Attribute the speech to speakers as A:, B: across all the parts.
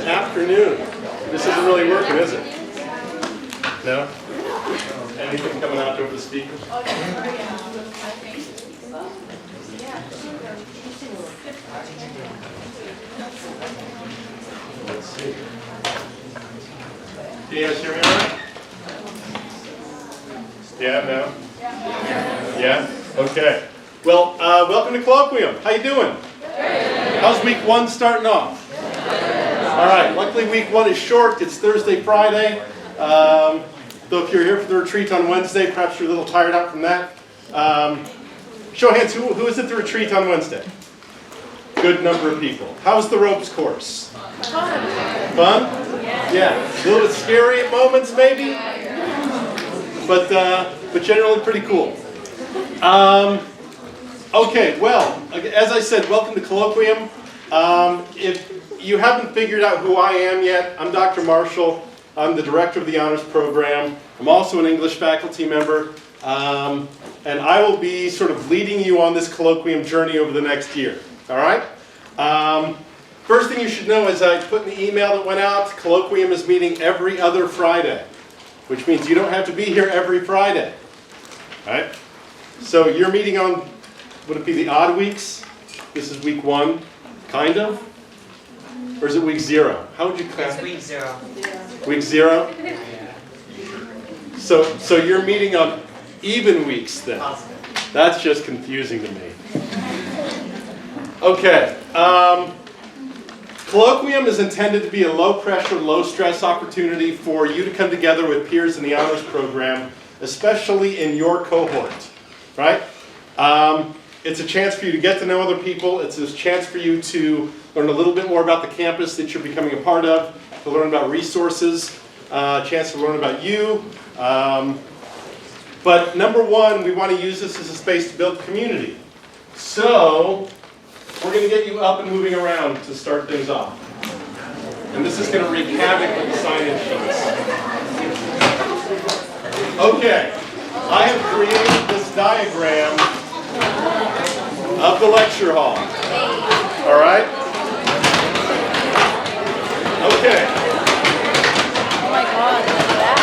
A: Good afternoon. This isn't really working, is it? No? Anything coming out over the speakers? Let's see. Can you guys hear me all right? Yeah, no? Yeah? Okay. Well, welcome to Colloquium. How you doing? How's week one starting off? All right. Luckily, week one is short. It's Thursday, Friday. Though if you're here for the retreat on Wednesday, perhaps you're a little tired out from that. Show of hands, who is at the retreat on Wednesday? Good number of people. How's the ropes course? Fun? Yeah. A little bit scary at moments, maybe? But generally pretty cool. Okay, well, as I said, welcome to Colloquium. If you haven't figured out who I am yet, I'm Dr. Marshall. I'm the director of the Honors Program. I'm also an English faculty member. And I will be sort of leading you on this Colloquium journey over the next year. All right? First thing you should know is I put in the email that went out, Colloquium is meeting every other Friday, which means you don't have to be here every Friday. All right? So you're meeting on, would it be the odd weeks? This is week one, kind of? Or is it week 0? How would you class it?
B: Week 0.
A: Week 0? So you're meeting on even weeks then? That's just confusing to me. Okay. Colloquium is intended to be a low-pressure, low-stress opportunity for you to come together with peers in the Honors Program, especially in your cohort, right? It's a chance for you to get to know other people. It's a chance for you to learn a little bit more about the campus that you're becoming a part of, to learn about resources, a chance to learn about you. But number one, we want to use this as a space to build community. So we're going to get you up and moving around to start things off. And this is going to wreak havoc with the sign-in sheets. Okay, I have created this diagram of the lecture hall. All right? Okay.
C: Oh my God, look at that.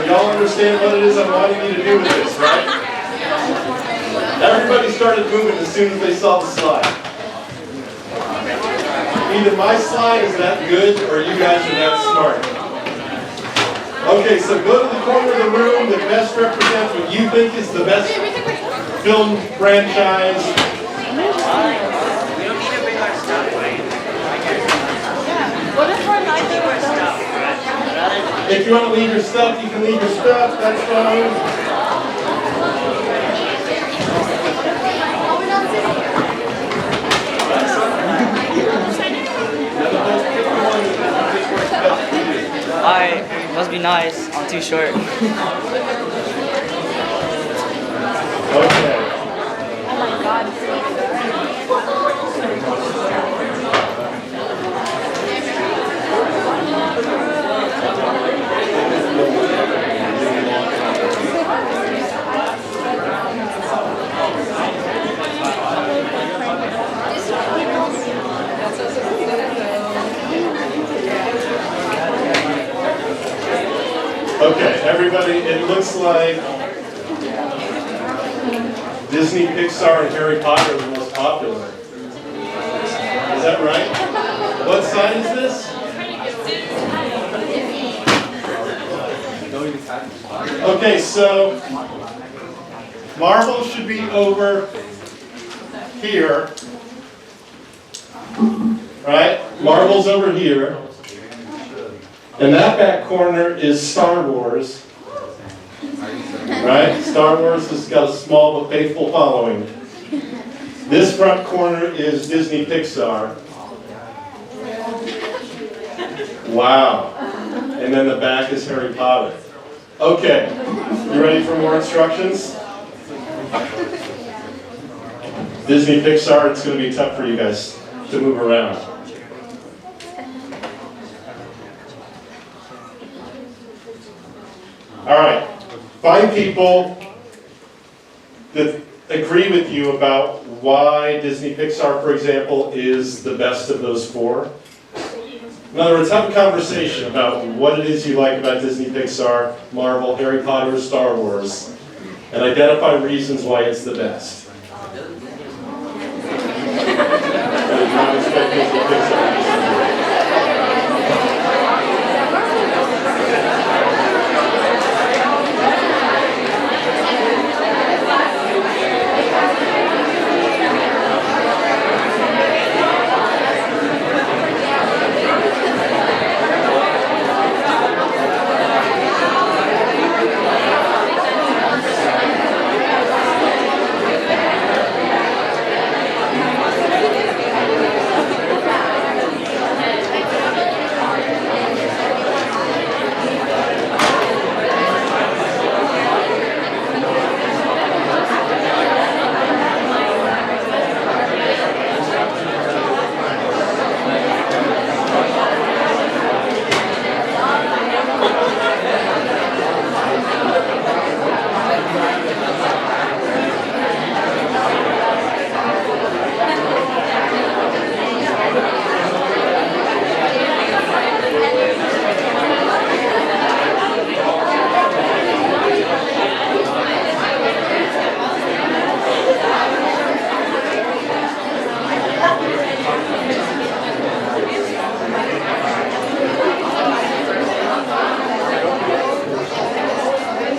A: Y'all understand what it is I'm wanting you to do with this, right? Everybody started moving as soon as they saw the slide. Either my slide is that good or you guys are that smart. Okay, so go to the corner of the room that best represents what you think is the best film franchise.
B: We don't need to bring our stuff, right?
C: What if we're not doing
B: Our stuff, right?
A: If you want to leave your stuff, you can leave your stuff. That's fine.
B: It must be nice. I'm too short.
A: Okay.
C: Oh my God.
A: Okay, everybody, it looks like Disney, Pixar, and Harry Potter are the most popular. Is that right? What sign is this? Okay, so Marvel should be over here, right? Marvel's over here. And that back corner is Star Wars. Right? Star Wars has got a small but faithful following. This front corner is Disney Pixar. Wow. and then the back is Harry Potter. Okay, you ready for more instructions? Disney Pixar, it's going to be tough for you guys to move around. All right, find people that agree with you about why Disney Pixar, for example, is the best of those four. In other words, have a conversation about what it is you like about Disney Pixar, Marvel, Harry Potter, Star Wars, and identify reasons why it's the best. I did not expect Disney Pixar.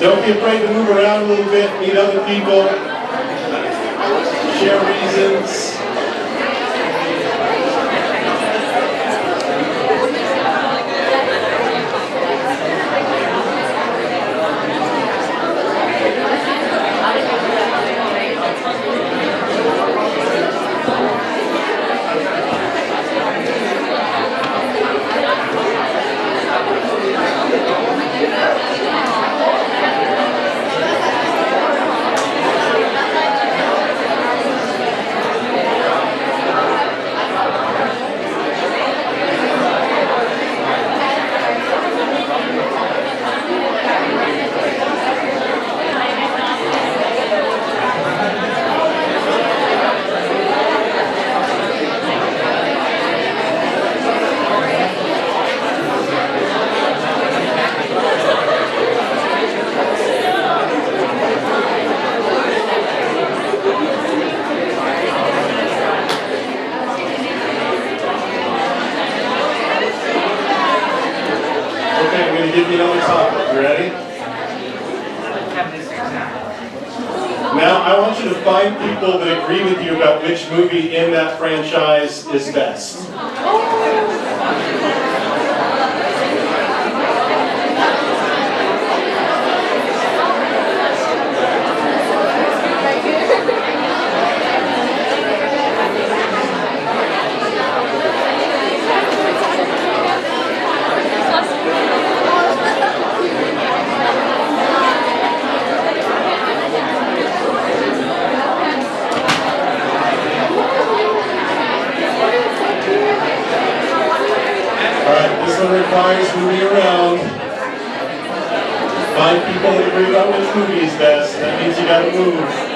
A: Don't be afraid to move around a little bit, meet other people, share reasons. Okay, I'm going to give you another topic. You ready? Now, I want you to find people that agree with you about which movie in that franchise is best. This one requires moving around. Find people that agree about which movie is best. That means you gotta move.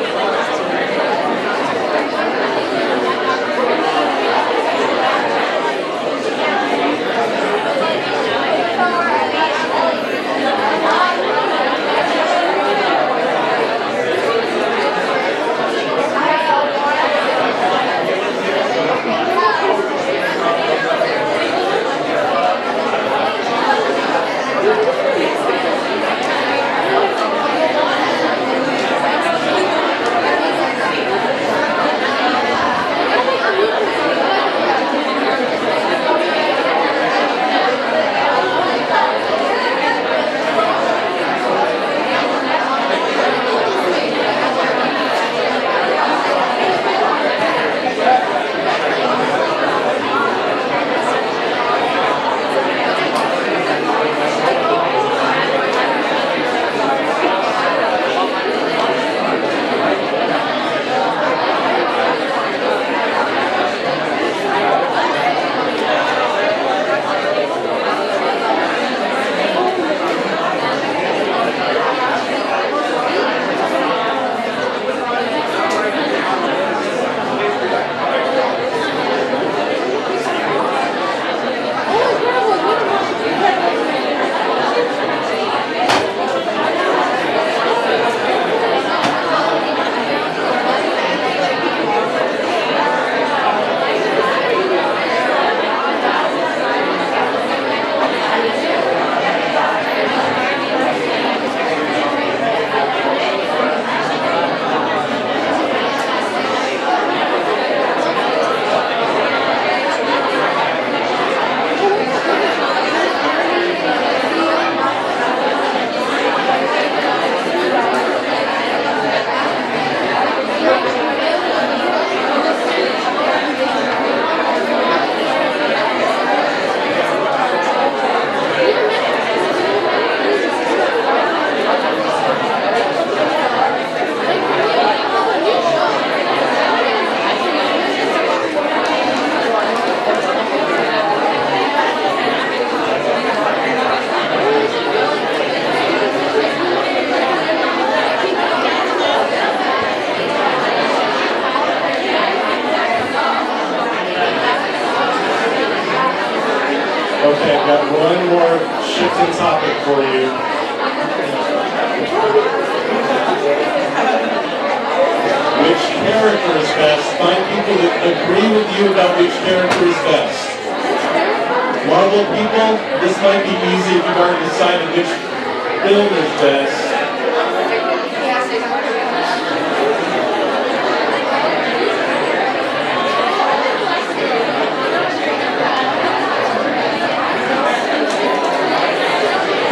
A: Okay, I've got one more shifting topic for you. Which character is best? Find people that agree with you about which character is best. Marvel people, this might be easy if you've already decided which film is best.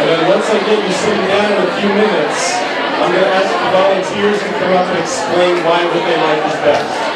A: And then once I get you sitting down in a few minutes, I'm going to ask the volunteers to come up and explain why what they like is best.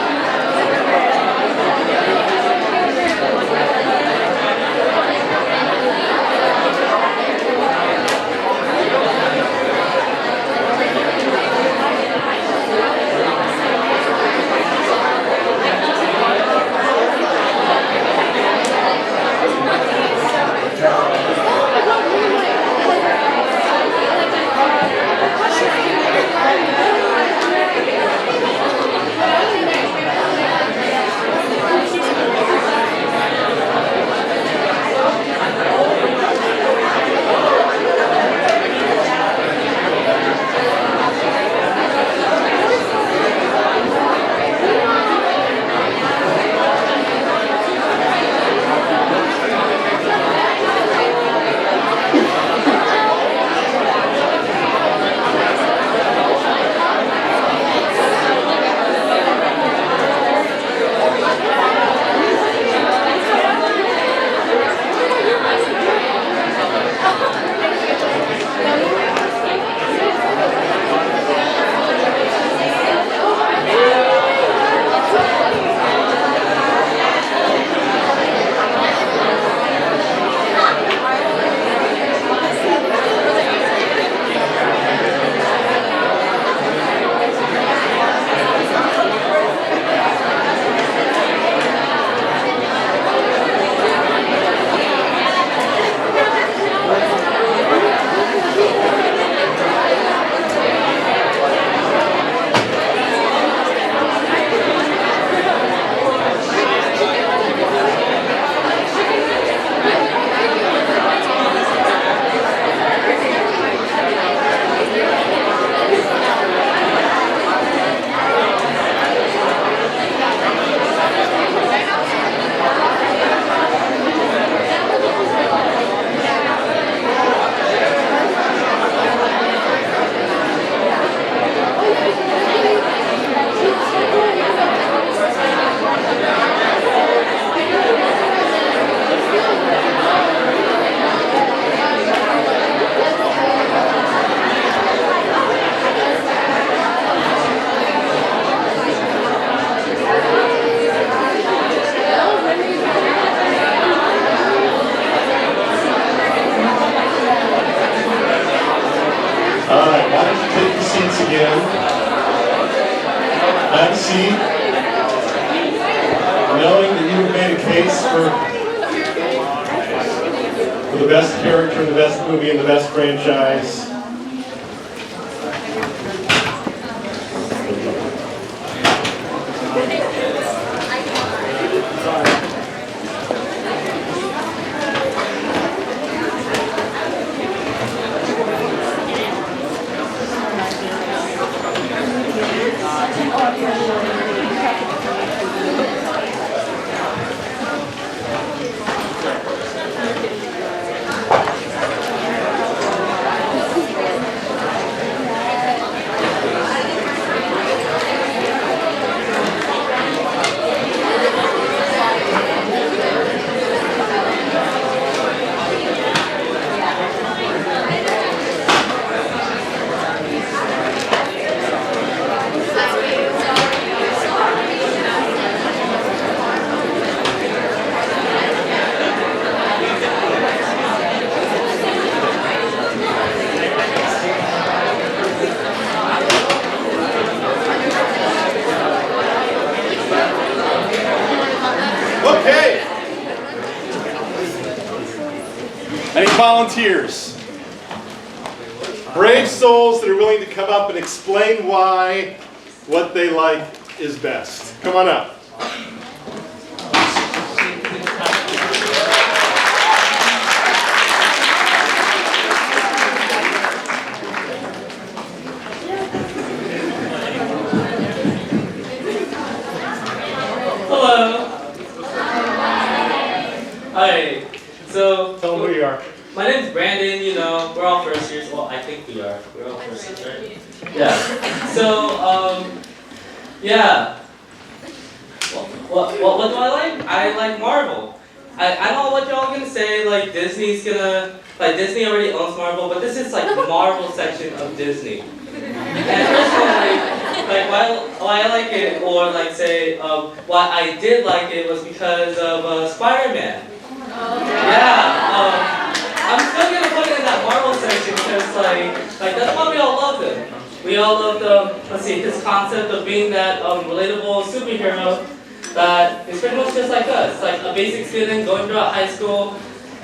A: Have a seat. Knowing that you have made a case for the best character, the best movie, and the best franchise. Okay. Any volunteers? Brave souls that are willing to come up and explain why what they like is best. Come on up.
D: Alright, so
A: Tell them who you are.
D: my name's Brandon, you know, we're all first years. Well, I think we are. We're all first years, right? Yeah. So, yeah. What do I like? I like Marvel. I know what y'all gonna say, like Disney already owns Marvel, but this is like the Marvel section of Disney. And personally, like why I like it, or like say, why I did like it was because of Spider-Man. Yeah, I'm still gonna put it in that Marvel section because like that's why we all love him. We all loved his concept of being that relatable superhero that is pretty much just like us, like a basic student going throughout high school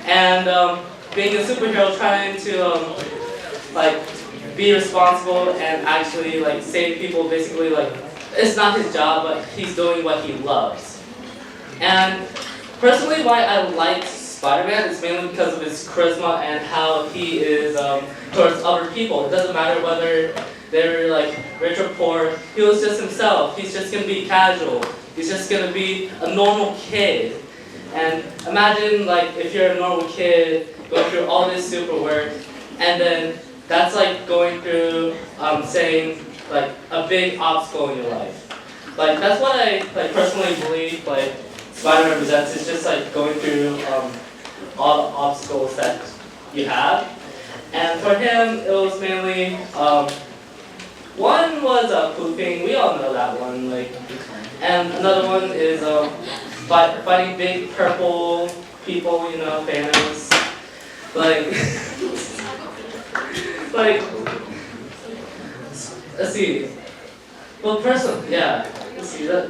D: and being a superhero trying to like be responsible and actually like save people. Basically, like it's not his job, but he's doing what he loves. And personally, why I like Spider-Man is mainly because of his charisma and how he is towards other people. It doesn't matter whether they're like rich or poor. He was just himself. He's just gonna be casual. He's just gonna be a normal kid. And imagine like if you're a normal kid going through all this super work, and then that's like going through saying like a big obstacle in your life. Like that's what I like personally believe like Spider-Man represents. It's just like going through all the obstacles that you have. And for him, it was mainly one was pooping. We all know that one. Like, and another one is fighting big purple people. You know, Thanos. Like, like, let's see. Well, personally, yeah. Let's see that.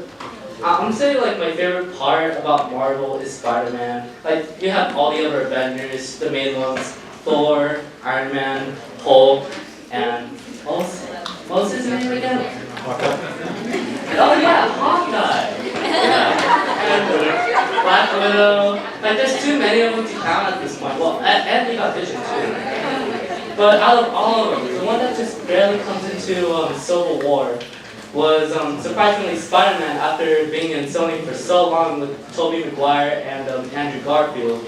D: I'm saying like my favorite part about Marvel is Spider-Man. Like you have all the other Avengers, the main ones, Thor, Iron Man, Hulk, and what was his name again? Oh yeah, Hawkeye. Yeah. And Black Widow. Like there's too many of them to count at this point. Well, and we got Vision too. But out of all of them, the one that just barely comes into Civil War was surprisingly Spider-Man after being in Sony for so long with Tobey Maguire and Andrew Garfield.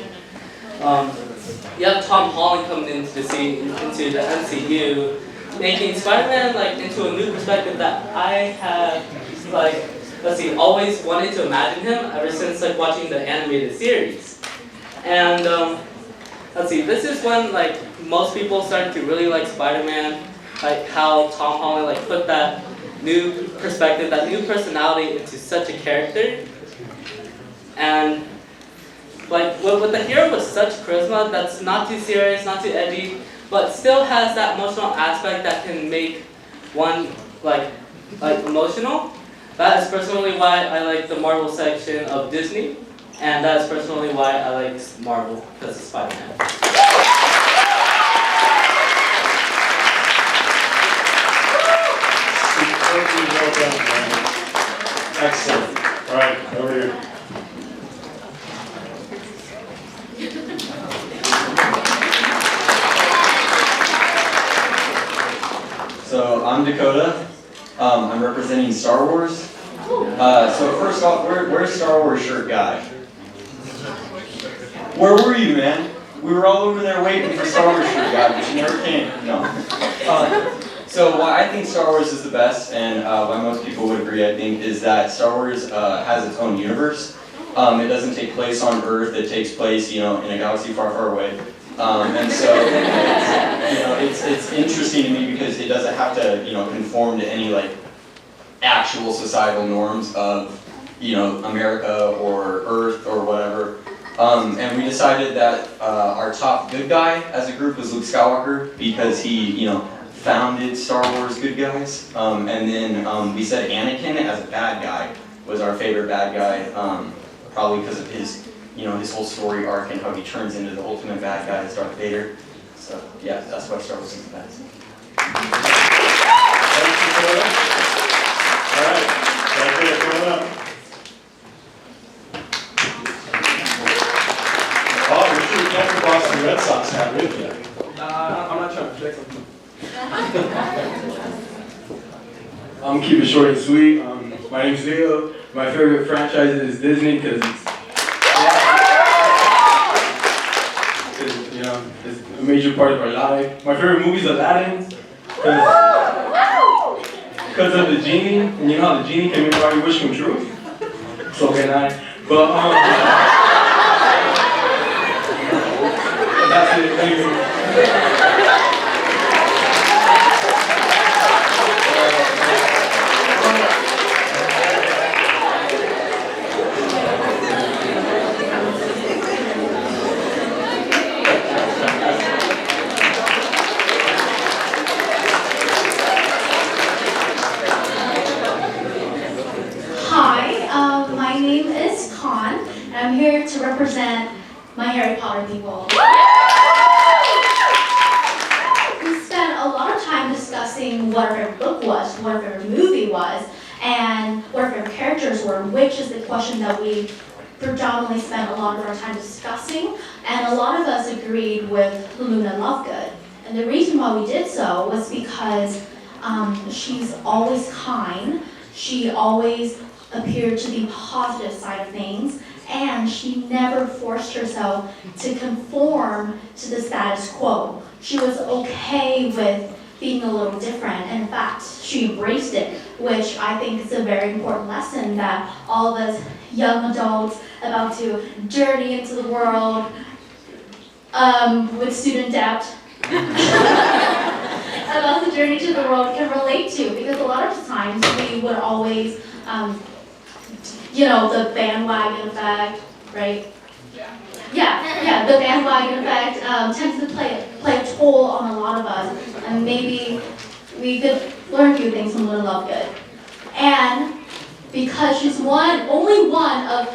D: You have Tom Holland coming into the scene, into the MCU, making Spider-Man like into a new perspective that I have like, always wanted to imagine him ever since like watching the animated series. And this is when like most people started to really like Spider-Man, like how Tom Holland like put that new perspective, that new personality into such a character. And like with the hero with such charisma that's not too serious, not too edgy, but still has that emotional aspect that can make one like emotional. That is personally why I like the Marvel section of Disney, and that is personally why I like Marvel, because of Spider-Man.
A: Well done, Brandon. Excellent. All right, over here.
E: So I'm Dakota. I'm representing Star Wars. So first off, where's Star Wars shirt guy? Where were you, man? We were all over there waiting for Star Wars shirt guy, but you never came. No. So why I think Star Wars is the best, and why most people would agree, I think, is that Star Wars has its own universe. It doesn't take place on Earth. It takes place, in a galaxy far, far away. And so, it's interesting to me because it doesn't have to, conform to any like actual societal norms of, America or Earth or whatever. And we decided that our top good guy as a group was Luke Skywalker because he, founded Star Wars good guys. And then we said Anakin as a bad guy was our favorite bad guy, probably because of his, his whole story arc and how he turns into the ultimate bad guy as Darth Vader. So yeah, that's why Star Wars is the best.
A: All right, Dakota, come on up. Oh, you should have kept the Boston Red Sox hat with you.
F: I'm not trying to flex something. I'm keep it short and sweet. My name's Leo. My favorite franchise is Disney because it's It's a major part of our life. My favorite movie is Aladdin. Because of the genie. And you know how the genie can make every wish come true? So can I. But, that's it. Anyway.
G: Hi, my name is Khan, and I'm here to represent my Harry Potter people. We spent a lot of time discussing what our favorite book was, what our favorite movie was, and what our favorite characters were, which is the question that we predominantly spent a lot of our time discussing, and a lot of us agreed with Luna Lovegood. And the reason why we did so was because she's always kind, she always appeared to be positive side of things, and she never forced herself to conform to the status quo. She was okay with being a little different, and in fact, she embraced it, which I think is a very important lesson that all of us young adults about to journey into the world with student debt about the journey to the world can relate to, because a lot of times we would always the bandwagon effect, right? Yeah, the bandwagon effect tends to play a toll on a lot of us, and maybe we could learn a few things from Luna Lovegood. And because she's only one of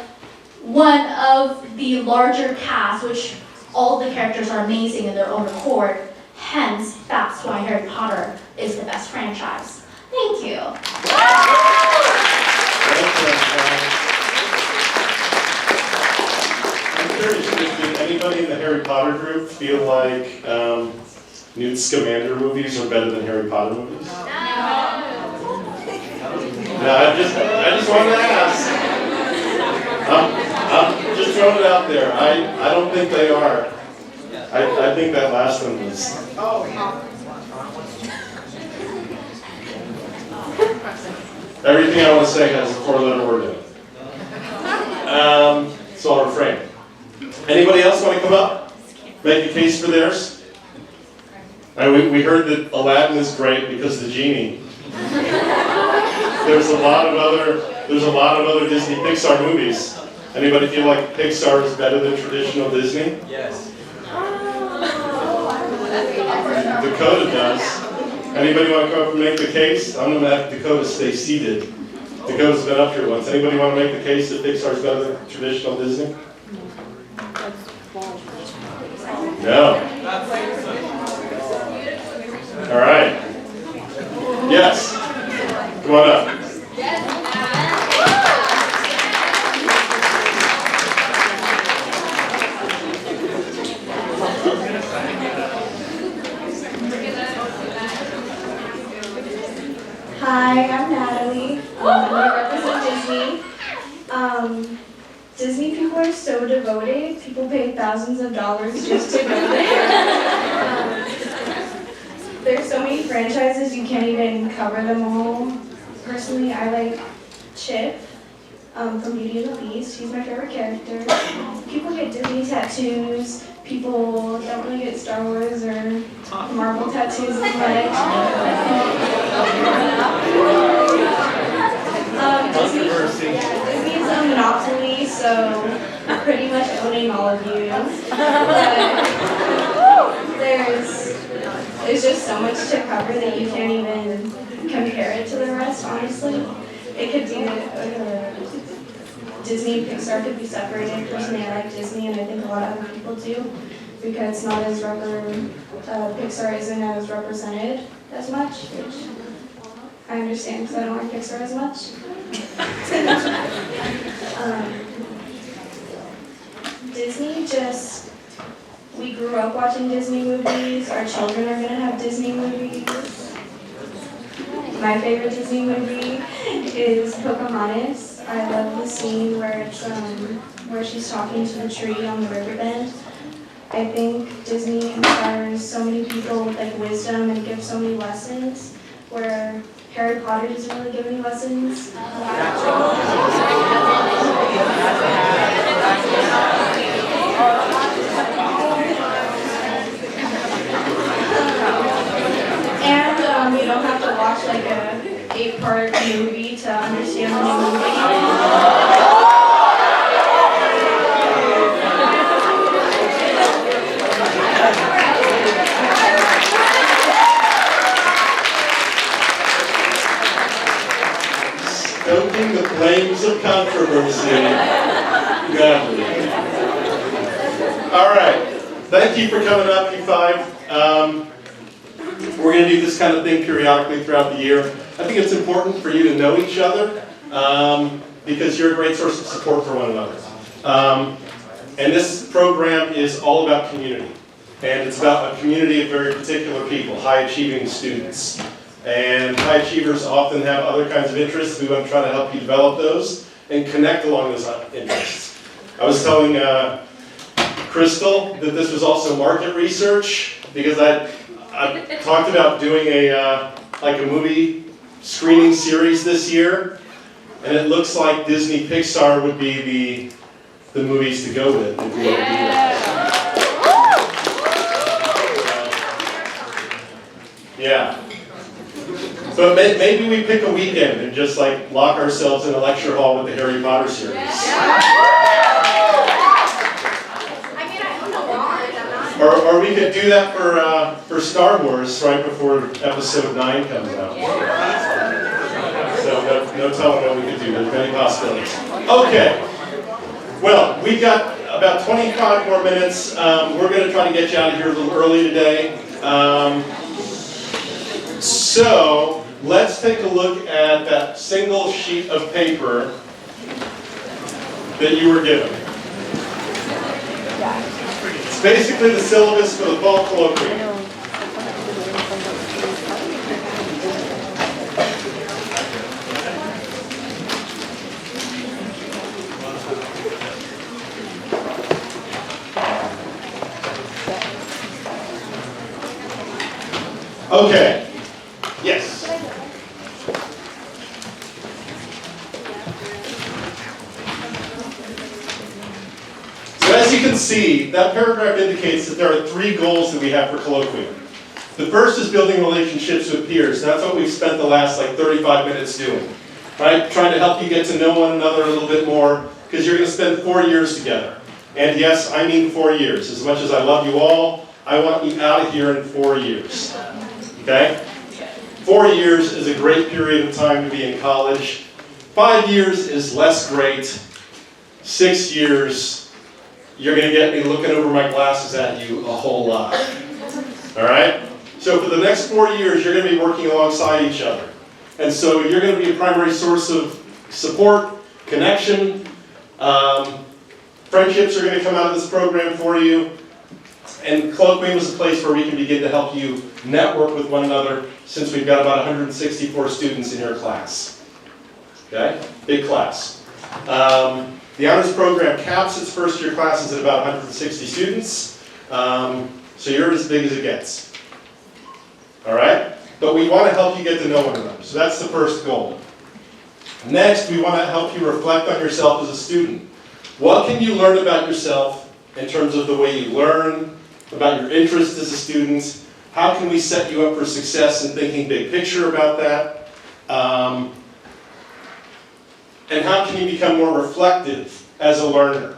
G: the larger cast, which all the characters are amazing in their own accord, hence that's why Harry Potter is the best franchise. Thank you.
A: I'm curious, did anybody in the Harry Potter group feel like Newt Scamander movies are better than Harry Potter movies? No, I just wanted to ask. I'm just throwing it out there. I don't think they are. I think that last one was. Everything I want to say has a 4-letter word in it. So I'll refrain. Anybody else want to come up? Make a case for theirs? We heard that Aladdin is great because of the genie. There's a lot of other Disney Pixar movies. Anybody feel like Pixar is better than traditional Disney?
E: Yes.
A: Dakota does. Anybody want to come up and make the case? I'm going to have Dakota stay seated. Dakota's been up here once. Anybody want to make the case that Pixar is better than traditional Disney? No. All right. Yes. Come on up.
H: Hi, I'm Natalie. I represent Disney. Disney people are so devoted. People pay thousands of dollars just to go there. There's so many franchises you can't even cover them all. Personally, I like Chip from Beauty and the Beast. He's my favorite character. People get Disney tattoos. People don't really get Star Wars or Marvel tattoos as much. Disney's a monopoly, so pretty much owning all of you. But there's just so much to cover that you can't even compare it to the rest, honestly. It could be Disney and Pixar could be separated. Personally, I like Disney, and I think a lot of other people do, because it's not as Pixar isn't as represented as much, which I understand because I don't like Pixar as much. Disney we grew up watching Disney movies. Our children are gonna have Disney movies. My favorite Disney movie is Pocahontas. I love the scene where she's talking to the tree on the riverbend. I think Disney inspires so many people with like wisdom and gives so many lessons, where Harry Potter doesn't really give any lessons. And you don't have to watch like a 8-part movie to understand the new movie.
A: Stoking the flames of controversy. Godly. All right. Thank you for coming up, you five. We're going to do this kind of thing periodically throughout the year. I think it's important for you to know each other because you're a great source of support for one another. And this program is all about community. And it's about a community of very particular people, high-achieving students. And high achievers often have other kinds of interests. We want to try to help you develop those and connect along those interests. I was telling Crystal that this was also market research because I talked about doing a movie screening series this year, and it looks like Disney Pixar would be the movies to go with if we were to do that. Yeah. But maybe we pick a weekend and just like lock ourselves in a lecture hall with the Harry Potter series.
H: I mean, I own a wand, I'm not.
A: Or we could do that for Star Wars right before Episode 9 comes out. So no telling what we could do. There's many possibilities. Okay. Well, we've got about 25 more minutes. We're going to try to get you out of here a little early today. So let's take a look at that single sheet of paper that you were given. It's basically the syllabus for the fall colloquium. Okay. Yes. So as you can see, that paragraph indicates that there are 3 goals that we have for colloquium. The first is building relationships with peers. That's what we've spent the last 35 minutes doing. Right? Trying to help you get to know one another a little bit more, because you're going to spend 4 years together. And yes, I mean 4 years. As much as I love you all, I want you out of here in 4 years. Okay? 4 years is a great period of time to be in college. 5 years is less great. 6 years, you're going to get me looking over my glasses at you a whole lot. All right? So for the next 4 years, you're going to be working alongside each other. And so you're going to be a primary source of support, connection. Friendships are going to come out of this program for you. And colloquium is a place where we can begin to help you network with one another, since we've got about 164 students in your class. Okay? Big class. The honors program caps its first year classes at about 160 students. So you're as big as it gets. All right? But we want to help you get to know one another. So that's the first goal. Next, we want to help you reflect on yourself as a student. What can you learn about yourself in terms of the way you learn, about your interests as a student? How can we set you up for success in thinking big picture about that? And how can you become more reflective as a learner?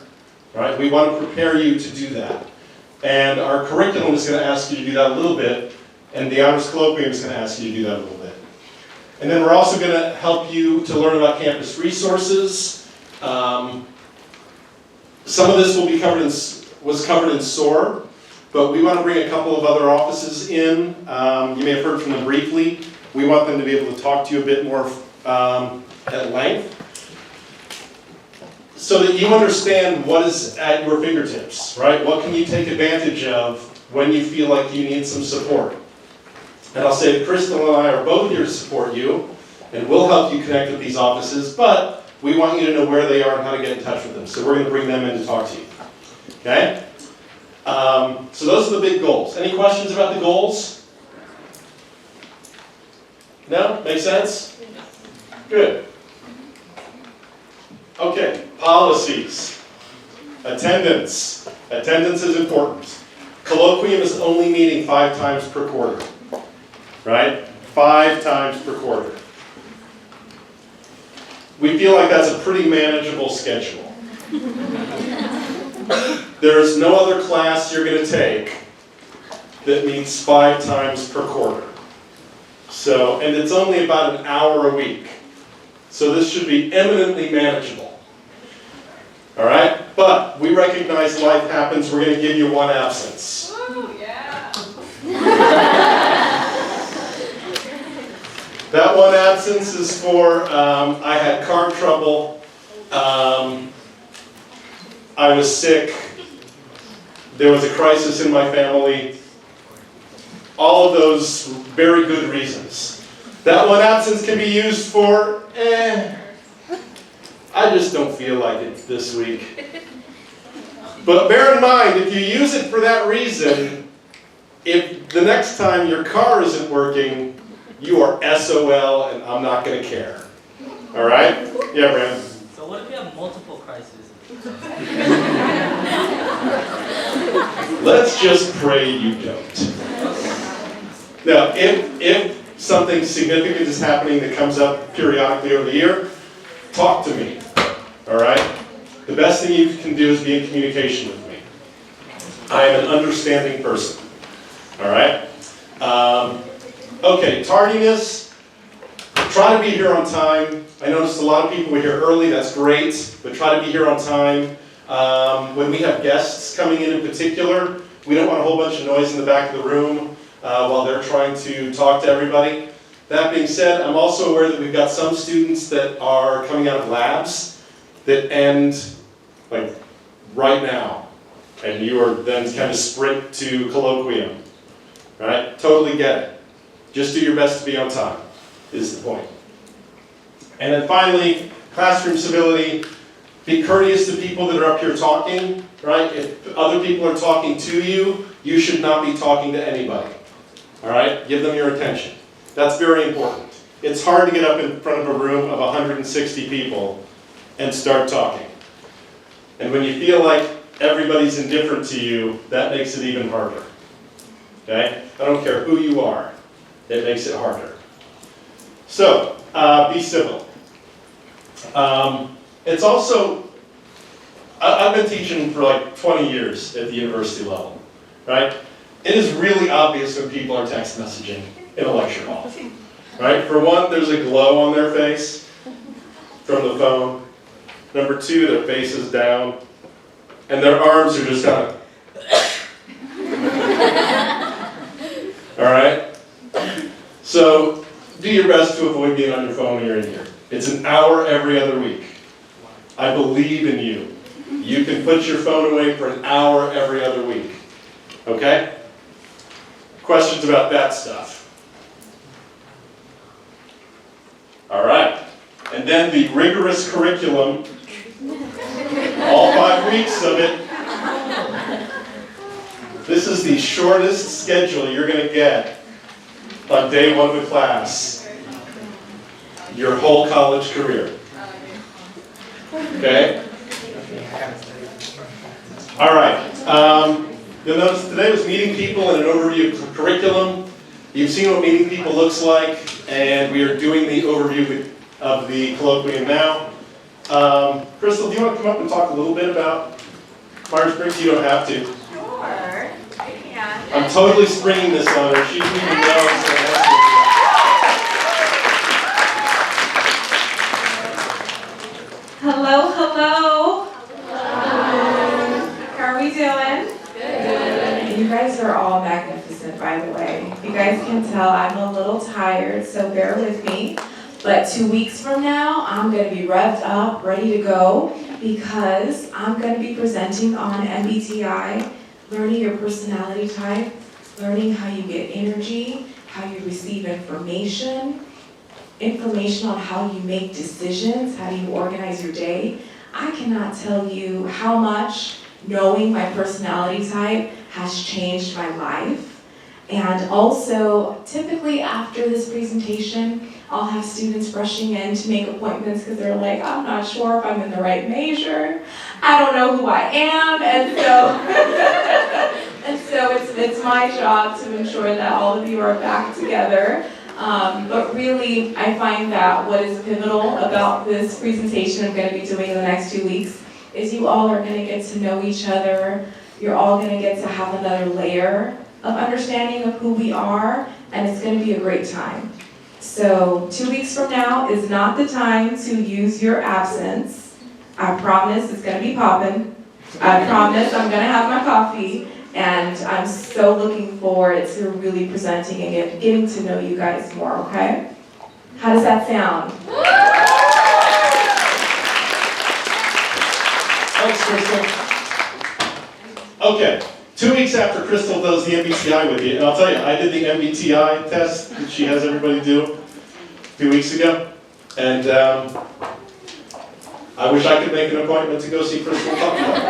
A: Right? We want to prepare you to do that. And our curriculum is going to ask you to do that a little bit, and the honors colloquium is going to ask you to do that a little bit. And then we're also going to help you to learn about campus resources. Some of this was covered in SOAR, but we want to bring a couple of other offices in. You may have heard from them briefly. We want them to be able to talk to you a bit more at length, so that you understand what is at your fingertips, right? What can you take advantage of when you feel like you need some support? And I'll say that Crystal and I are both here to support you, and we'll help you connect with these offices, but we want you to know where they are and how to get in touch with them. So we're going to bring them in to talk to you. Okay? So those are the big goals. Any questions about the goals? No? Make sense? Good. Okay, policies. Attendance. Attendance is important. Colloquium is only meeting 5 times per quarter. Right? 5 times per quarter. We feel like that's a pretty manageable schedule. There's no other class you're going to take that meets 5 times per quarter. So, and it's only about an hour a week. So this should be eminently manageable. All right? But we recognize life happens. We're going to give you 1 absence.
C: Oh, yeah.
A: That 1 absence is for, I had car trouble, I was sick, there was a crisis in my family, all of those very good reasons. That 1 absence can be used for, I just don't feel like it this week. But bear in mind, if you use it for that reason, if the next time your car isn't working, you are SOL and I'm not going to care. All right? Yeah, Brandon.
B: So what if you have multiple crises?
A: Let's just pray you don't. Now, if something significant is happening that comes up periodically over the year, talk to me. All right? The best thing you can do is be in communication with me. I am an understanding person. All right? Okay, tardiness. Try to be here on time. I noticed a lot of people were here early. That's great, but try to be here on time. When we have guests coming in particular, we don't want a whole bunch of noise in the back of the room while they're trying to talk to everybody. That being said, I'm also aware that we've got some students that are coming out of labs that end like right now, and you are then kind of sprint to colloquium. Right? Totally get it. Just do your best to be on time, is the point. And then finally, classroom civility. Be courteous to people that are up here talking, right? If other people are talking to you, you should not be talking to anybody. All right? Give them your attention. That's very important. It's hard to get up in front of a room of 160 people and start talking. And when you feel like everybody's indifferent to you, that makes it even harder. Okay? I don't care who you are. It makes it harder. So, be civil. It's also, I've been teaching for like 20 years at the university level, right? It is really obvious when people are text messaging in a lecture hall, right? For one, there's a glow on their face from the phone. Number 2, their face is down, and their arms are just kind of, all right? So, do your best to avoid being on your phone when you're in here. It's an hour every other week. I believe in you. You can put your phone away for an hour every other week. Okay? Questions about that stuff? All right. And then the rigorous curriculum. All 5 weeks of it. This is the shortest schedule you're going to get on day 1 of the class. Your whole college career. Okay? All right. You'll notice today was meeting people and an overview of curriculum. You've seen what meeting people looks like, and we are doing the overview of the colloquium now. Crystal, do you want to come up and talk a little bit about Myers-Briggs? You don't have to.
C: Sure, I can.
A: I'm totally springing this on her. She didn't even know. So
I: Hello, hello. How are we doing? Good. You guys are all magnificent, by the way. You guys can tell I'm a little tired, so bear with me. But 2 weeks from now, I'm going to be revved up, ready to go, because I'm going to be presenting on MBTI, learning your personality type, learning how you get energy, how you receive information on how you make decisions, how do you organize your day. I cannot tell you how much knowing my personality type has changed my life. And also, typically after this presentation, I'll have students rushing in to make appointments because they're like, I'm not sure if I'm in the right major. I don't know who I am. And so, it's my job to ensure that all of you are back together. But really, I find that what is pivotal about this presentation I'm going to be doing in the next 2 weeks is you all are going to get to know each other. You're all going to get to have another layer of understanding of who we are, and it's going to be a great time. So 2 weeks from now is not the time to use your absence. I promise it's going to be popping. I promise I'm going to have my coffee, and I'm so looking forward to really presenting and getting to know you guys more, okay? How does that sound?
A: Thanks, Crystal. Okay, 2 weeks after Crystal does the MBTI with you, and I'll tell you, I did the MBTI test that she has everybody do a few weeks ago, and I wish I could make an appointment to go see Crystal talk about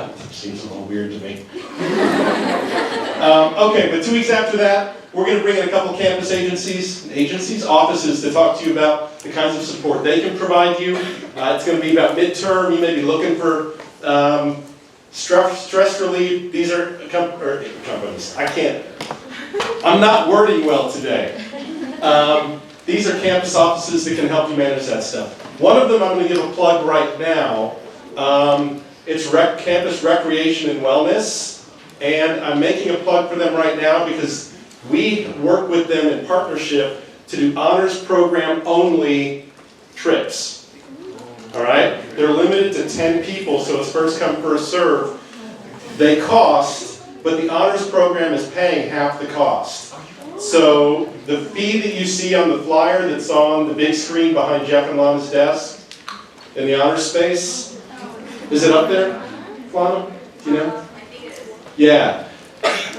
A: it. Seems a little weird to me. Okay, but 2 weeks after that, we're going to bring in a couple campus offices to talk to you about the kinds of support they can provide you. It's going to be about midterm. You may be looking for stress relief. These are companies. I'm not wording well today. These are campus offices that can help you manage that stuff. One of them I'm going to give a plug right now. It's Campus Recreation and Wellness. And I'm making a plug for them right now because we work with them in partnership to do honors program only trips. All right? They're limited to 10 people, so it's first come, first serve. They cost, but the honors program is paying half the cost. So the fee that you see on the flyer that's on the big screen behind Jeff and Lana's desk in the honors space, is it up there, Lana? Do you know? Yeah.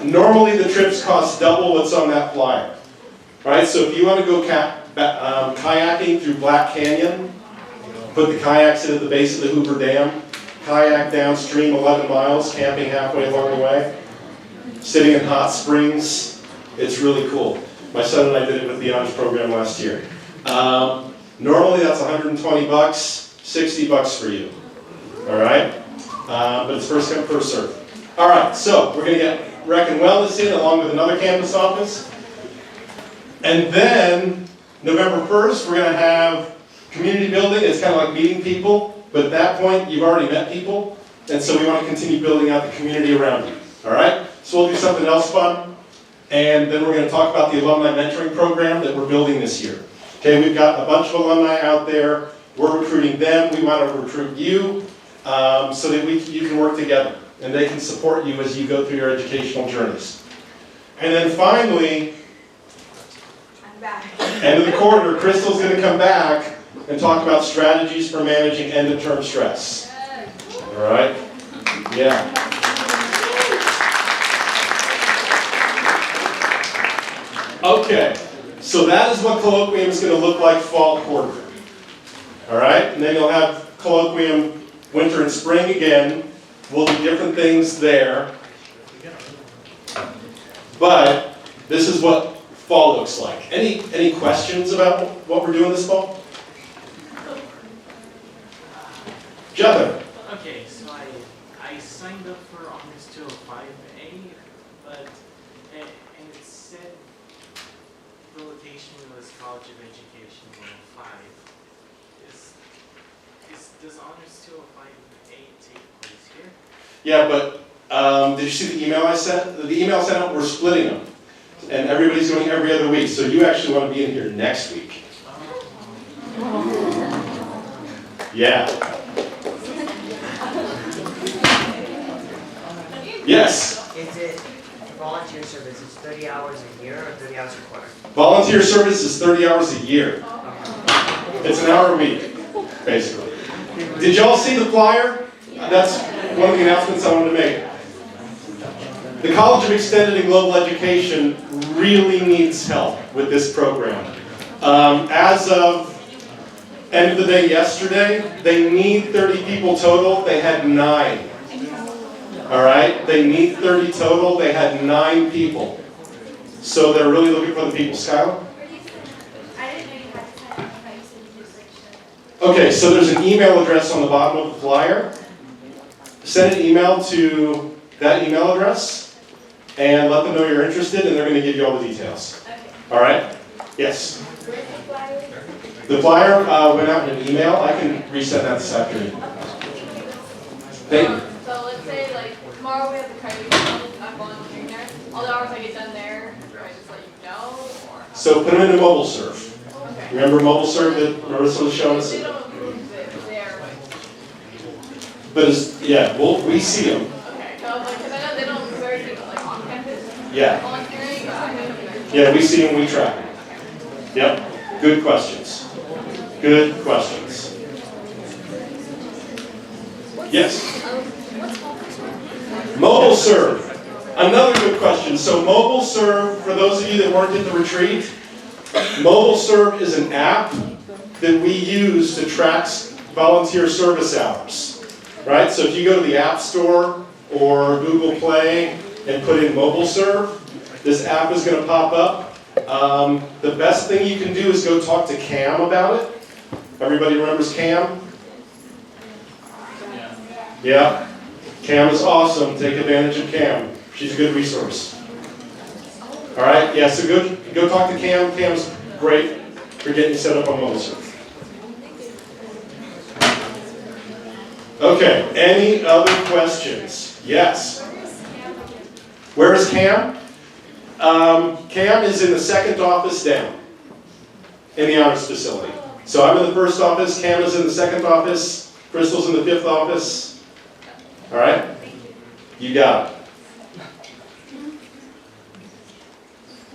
A: Normally the trips cost double what's on that flyer. Right? So if you want to go kayaking through Black Canyon, put the kayaks in at the base of the Hoover Dam, kayak downstream 11 miles, camping halfway along the way, sitting in hot springs, it's really cool. My son and I did it with the honors program last year. Normally that's $120, $60 for you. All right? But it's first come, first serve. All right, so we're going to get Rec and Wellness in along with another campus office. And then November 1st, we're going to have community building. It's kind of like meeting people, but at that point, you've already met people. And so we want to continue building out the community around you. All right? So we'll do something else fun. And then we're going to talk about the alumni mentoring program that we're building this year. Okay, we've got a bunch of alumni out there. We're recruiting them. We want to recruit you so that you can work together. And they can support you as you go through your educational journeys. And then finally,
C: I'm back.
A: end of the quarter, Crystal's going to come back and talk about strategies for managing end-of-term stress. All right? Yeah. Okay, so that is what colloquium is going to look like fall quarter. All right? And then you'll have colloquium winter and spring again. We'll do different things there. But this is what fall looks like. Any questions about what we're doing this fall? Jethro.
B: Okay, so I signed up for Honors 205A, but and it said the location was College of Education 105. Does Honors 205A take place here?
A: Yeah, but did you see the email I sent? The email I sent out, we're splitting them. And everybody's doing every other week, so you actually want to be in here next week. Yeah. Yes?
B: Is it volunteer service? It's 30 hours a year or 30 hours a quarter?
A: Volunteer service is 30 hours a year. It's an hour a week, basically. Did y'all see the flyer? That's one of the announcements I wanted to make. The College of Extended and Global Education really needs help with this program. As of End of the day yesterday, they need 30 people total, they had 9. All right, they need 30 total, they had 9 people. So they're really looking for the people. Skylar?
C: I didn't know you had to send it, but you said you just like should.
A: Okay, so there's an email address on the bottom of the flyer. Send an email to that email address and let them know you're interested, and they're going to give you all the details.
C: Okay.
A: All right? Yes?
C: Where's the flyer?
A: The flyer went out in an email. I can resend that this afternoon. Thank you.
J: So let's say like tomorrow we have the coyote hunt, I'm volunteering there. All the hours I get done there, do I just let you know? Or
A: So put them into mobile serve.
J: okay.
A: Remember mobile serve that Marissa was showing us?
J: They don't move it there.
A: But it's, yeah, we see them.
J: Okay. So like, cause I know they don't move everything like on campus.
A: Yeah.
J: Volunteering, but I know.
A: Yeah, we see them, we track them. Yep. Good questions. Good questions. Yes? Mobile serve. Another good question. So mobile serve, for those of you that weren't at the retreat, mobile serve is an app that we use to track volunteer service hours. Right? So if you go to the App Store or Google Play and put in mobile serve, this app is going to pop up. The best thing you can do is go talk to Cam about it. Everybody remembers Cam? Yeah. Cam is awesome. Take advantage of Cam. She's a good resource. All right. Yeah. So go talk to Cam. Cam's great for getting you set up on mobile serve. Okay. Any other questions? Yes. Where is Cam? Cam is in the second office down in the honors facility. So I'm in the first office. Cam is in the second office. Crystal's in the fifth office. All right? You got it.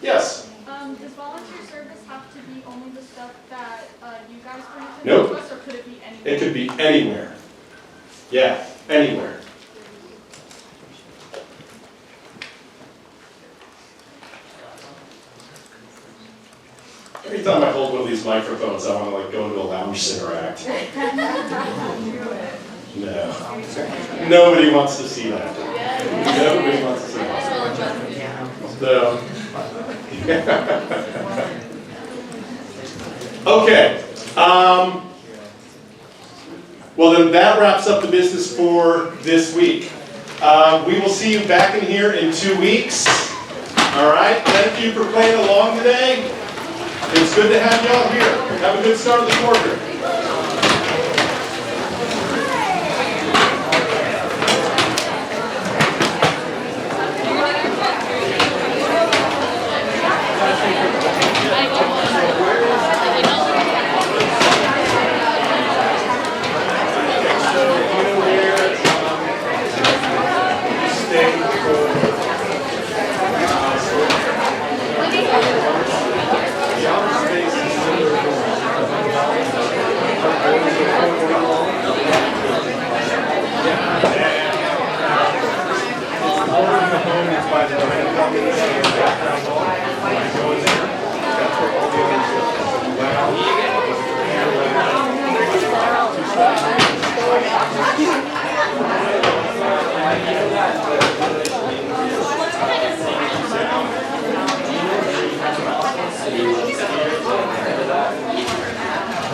A: Yes?
J: Does volunteer service have to be only the stuff that you guys bring to
A: Nope.
J: us, or could it be anything?
A: It could be anywhere. Yeah, anywhere. Every time I hold one of these microphones, I want to like go into a lounge singer act. No. Nobody wants to see that. Nobody wants to see that. So. Okay. Well, then that wraps up the business for this week. We will see you back in here in 2 weeks. All right. Thank you for playing along today. It's good to have you all here. Have a good start of the quarter.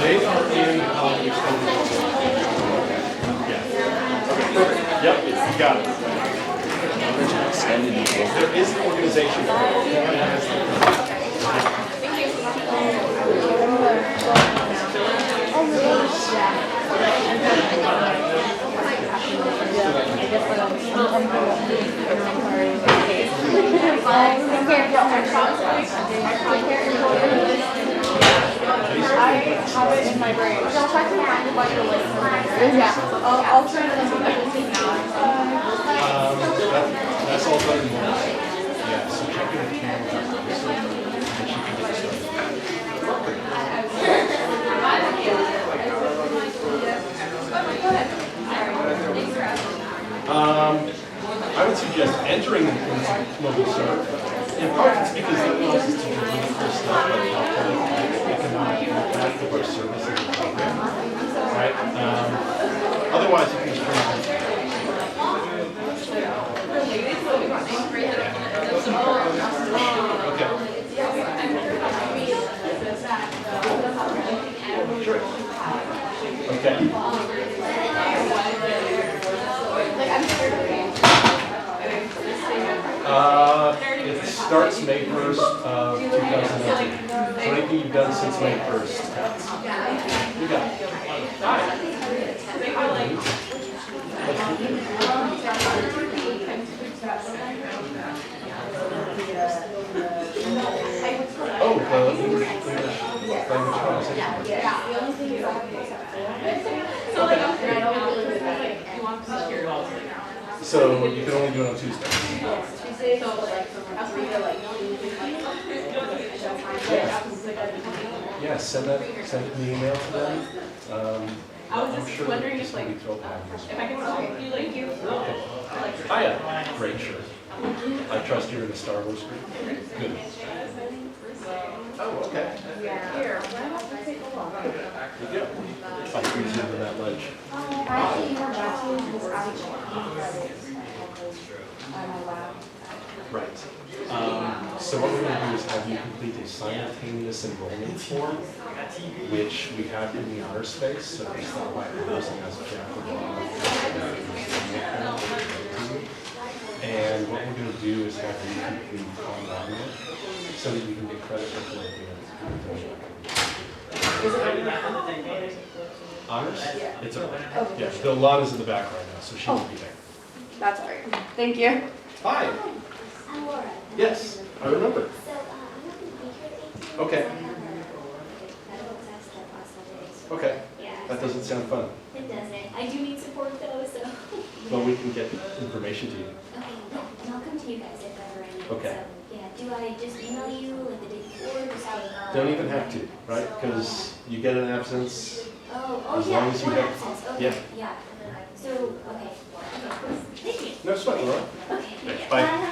A: They are in Yep, you got it. There is an organization.
J: I have it in my brain. I'll try to find a bunch of lists. Yeah, I'll try to remember everything now.
A: That's all done in one. Yeah, so check in the camera. And she can do stuff. I would suggest entering the mobile serve In part, it's because that allows us to do meaningful stuff like help the economic impact of our services and program, right? Otherwise, you can just turn it Okay. Sure. Okay. It starts May 1st of 2019. So anything you've done since May 1st counts. You got it. Oh, the English language conversation. So you can only do it on Tuesday. Yeah, send an email to them. I'm sure
J: wondering
A: they're just
J: if,
A: gonna
J: like,
A: be thrilled to have you.
J: If I can help you, like you.
A: Hiya, great shirt. I trust you're in the Star Wars group. Good. Oh, okay.
J: Here, why don't you take a look?
A: Good deal. I squeeze into that ledge. Right. So what we're going to do is have you complete a simultaneous enrollment form, which we have in the honor space. So it's not like the person has a chapter one. And what we're going to do is have you complete online so that you can get credit for the honors. It's okay. Yeah, Delana's in the back right now, so she will be there.
J: That's all right. Thank you.
A: Hi.
C: I'm Laura.
A: Yes, I remember.
C: So, I'm not gonna be here at 18.
A: Okay.
C: I have a medical test that last Sunday, so.
A: Okay.
C: Yeah.
A: That doesn't sound fun.
C: It doesn't. I do need support though, so.
A: Well, we can get information to you.
C: Okay, yeah, and I'll come to you guys if ever I need.
A: Okay.
C: So, yeah, do I just email you like the day before, just like?
A: Don't even have to, right? Because you get an absence.
C: Oh,
A: as
C: yeah,
A: long as you
C: one
A: have-
C: absence, okay,
A: yeah.
C: yeah. So, okay. Okay, thank you.
A: No sweat, Laura.
C: Okay.
A: Bye.